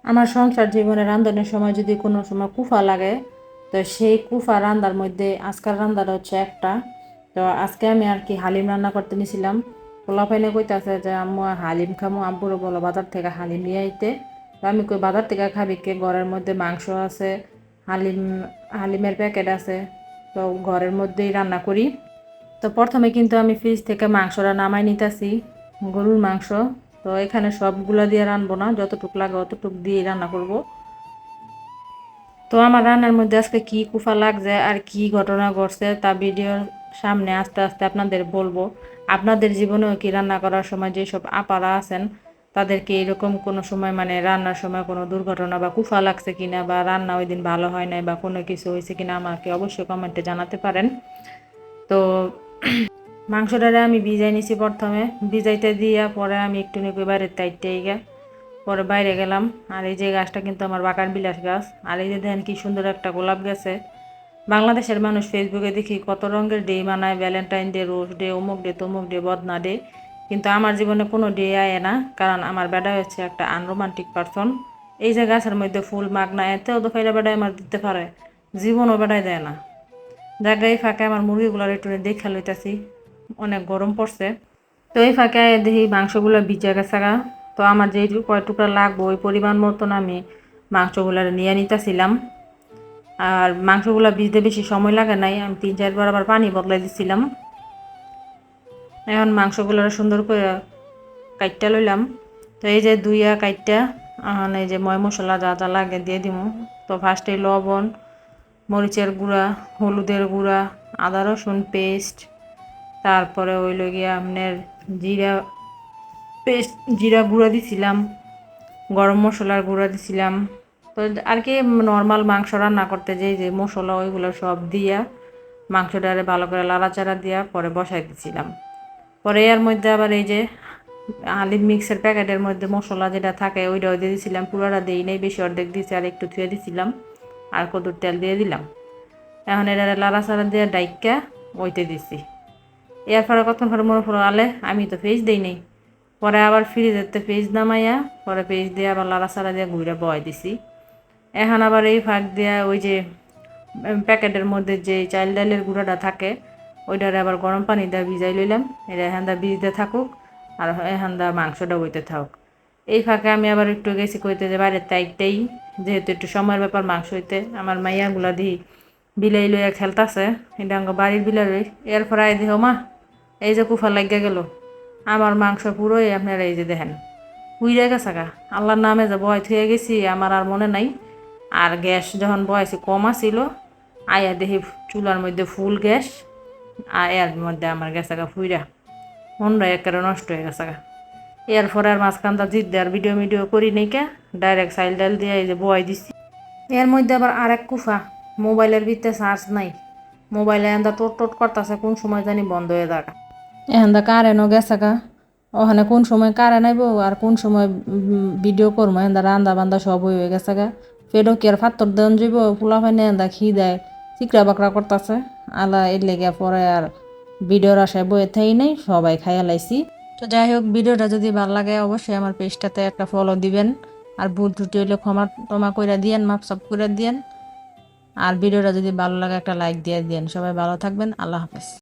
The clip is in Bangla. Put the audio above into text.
আমার সংসার জীবনে রান্নার সময় যদি কোনো সময় কুফা লাগে, তো সেই কুফা রান্নার মধ্যে আজকাল রান্নাটা হচ্ছে একটা। তো আজকে আমি আর কি হালিম রান্না করতে নিয়েছিলাম। পোলাপাইনে কইতাছে যে আম্মু হালিম খামু, আব্বুরও বলো বাজার থেকে হালিম নিয়ে আইতে। তো আমি কই বাজার থেকে খাবি কে, ঘরের মধ্যে মাংস আছে, হালিম হালিমের প্যাকেট আছে, তো ঘরের মধ্যেই রান্না করি। তো প্রথমে কিন্তু আমি ফ্রিজ থেকে মাংসটা নামাই নিতেছি, গরুর মাংস। তো এখানে সবগুলা দিয়ে রানবো না, যতটুক লাগে অতটুক দিয়ে রান্না করব। তো আমার রান্নার মধ্যে আজকে কি কুফা লাগছে আর কি ঘটনা ঘটছে তা ভিডিওর সামনে আস্তে আস্তে আপনাদের বলবো। আপনাদের জীবনেও কি রান্না করার সময় যেসব আপারা আছেন, তাদেরকে এরকম কোনো সময় মানে রান্নার সময় কোনো দুর্ঘটনা বা কুফা লাগছে কিনা, বা রান্না ওই দিন ভালো হয় নাই বা কোনো কিছু হয়েছে কিনা, আমাকে অবশ্যই কমেন্টে জানাতে পারেন। তো মাংসটারে আমি ভিজাই নিছি, প্রথমে ভিজাইতে দিয়া পরে আমি একটু নিয়ে বাইরের তাইটে গা পরে বাইরে গেলাম। আর এই যে গাছটা কিন্তু আমার বাগান বিলাস গাছ। আর এই যে দেখেন কি সুন্দর একটা গোলাপ গেছে। বাংলাদেশের মানুষ ফেসবুকে দেখি কত রঙের ডে মানায়, ভ্যালেন্টাইন ডে, রোজ ডে, অমুক ডে, তমুক ডে, বদনা ডে। কিন্তু আমার জীবনে কোনো ডে আয় না, কারণ আমার বেড়াই হচ্ছে একটা আনরোমান্টিক পারসন। এই যে গাছের মধ্যে ফুল মাগনা এতেও তো ফাইলা বেড়ায় আমার দিতে পারে, জীবনও বেড়ায় দেয় না। জায়গায় ফাঁকে আমার মুরগিগুলোর একটু দেখে লইতাছি, অনেক গরম পড়ছে। তো এই ফাঁকে দেখি মাংসগুলো ভিজে গেছে গা। তো আমার যে কয় টুকরা লাগবো ওই পরিমাণ মতন আমি মাংসগুলো নিয়ে নিতেছিলাম। আর মাংসগুলো ভিজতে বেশি সময় লাগে নাই, আমি 3-4 বার আবার পানি বদলাই দিছিলাম। এখন মাংসগুলো সুন্দর করে কাইটটা লইলাম। তো এই যে দুইয়া কাইটটা এখন এই যে ময় মশলা যা যা লাগে দিয়ে দিব। তো ফার্স্টে লবণ, মরিচের গুঁড়া, হলুদের গুঁড়া, আদা রসুন পেস্ট, তারপরে হইল গিয়া আপনার জিরা পেস্ট, জিরা গুঁড়া দিছিলাম, গরম মশলার গুঁড়া দিছিলাম। তো আর কি নর্মাল মাংস রান্না করতে যে মশলা ওইগুলো সব দিয়া মাংসটারে ভালো করে লাড়াচাড়া দিয়া পরে বসাই দিছিলাম। পরে এর মধ্যে আবার এই যে হালিম মিক্সের প্যাকেটের মধ্যে মশলা যেটা থাকে ওইটাও দিয়ে দিছিলাম। পুরোটা দিই নেই, বেশি অর্ধেক দিয়েছি, আর একটু ধুয়ে দিছিলাম, আর কদুর তেল দিয়ে দিলাম। এখন এটা লাড়াচাড়া দিয়ে ডাইকা ওইতে দিছি। এর পরে কতক্ষণ পরে মনে পড়ো আলে আমি তো ফেস দিই নেই। পরে আবার ফ্রিজের পেঁয়াজ নামাইয়া পরে পেঁয়াজ দিয়ে আবার লাড়াচাড়া দিয়ে ঘুরে বয় দিছি। এখন আবার এই ফাঁক দিয়া ওই যে প্যাকেটের মধ্যে যে চাল ডালের গুঁড়াটা থাকে ওইটারে আবার গরম পানি দিয়ে ভিজাই লইলাম। এটা এখানটা ভিজতে থাকুক আর এখানটা মাংসটা বইতে থাকুক। এই ফাঁকে আমি আবার একটু গেছি কইতে যে বাইরের তাইতেই, যেহেতু একটু সময়ের ব্যাপার মাংস হইতে, আমার মাইয়াগুলা দিই বিলাই লইয়া খেলতাছে, এটা আমার বাড়ির বিলাই লই। এরপর আই দিহ মা এই যে কুফা লাগিয়া গেল আমার মাংস পুরোই আপনারা এই যে দেখেন উইরে গেছে গা। আল্লাহর নামে যে বয় থুয়ে গেছি আমার আর মনে নাই। আর গ্যাস যখন বয়সে কম আসিল, আয়া দেখি চুলার মধ্যে ফুল গ্যাস, আর এর মধ্যে আমার গেছে গা ফুইরা মনটা একেবারে নষ্ট হয়ে গেছে গা। এরপরে আর মাঝখানটা জিদ দেওয়ার ভিডিও মিডিও করি নাই কে, ডাইরেক্ট চাইল ডাল দিয়ে এই যে বয় দিছি। এর মধ্যে আবার আরেক কুফা, মোবাইলের ভিতরে চার্জ নাই। মোবাইলে এন্দা টোট টোট করতেছে, কোন সময় জানি বন্ধ হয়ে থাকা। এখানটা কারেন্টও গেছে গা, ওখানে কোন সময় কারেন্ট আইব আর কোন সময় ভিডিও করবো, এন্দা রান্দা বান্দা সব হয়ে গেছে গা। ফেরও কি আর ফাত্তর দেন যাইব, পোলা ফাইনে এন্দা খিদায় চিকরা বাকরা করতেছে। আলা এর লেগে পরে আর ভিডিওর আশায় বয়ে থাই নাই, সবাই খাইয়া লাইছি। তো যাই হোক, ভিডিওটা যদি ভালো লাগে অবশ্যই আমার পেজটাতে একটা ফলো দিবেন। আর ভুল ত্রুটি হইলে ক্ষমা টমা করে দিয়েন, মাপ সাপ করে দিয়েন। আর ভিডিওটা যদি ভালো লাগে একটা লাইক দিয়ে দিয়েন। সবাই ভালো থাকবেন, আল্লাহ হাফেজ।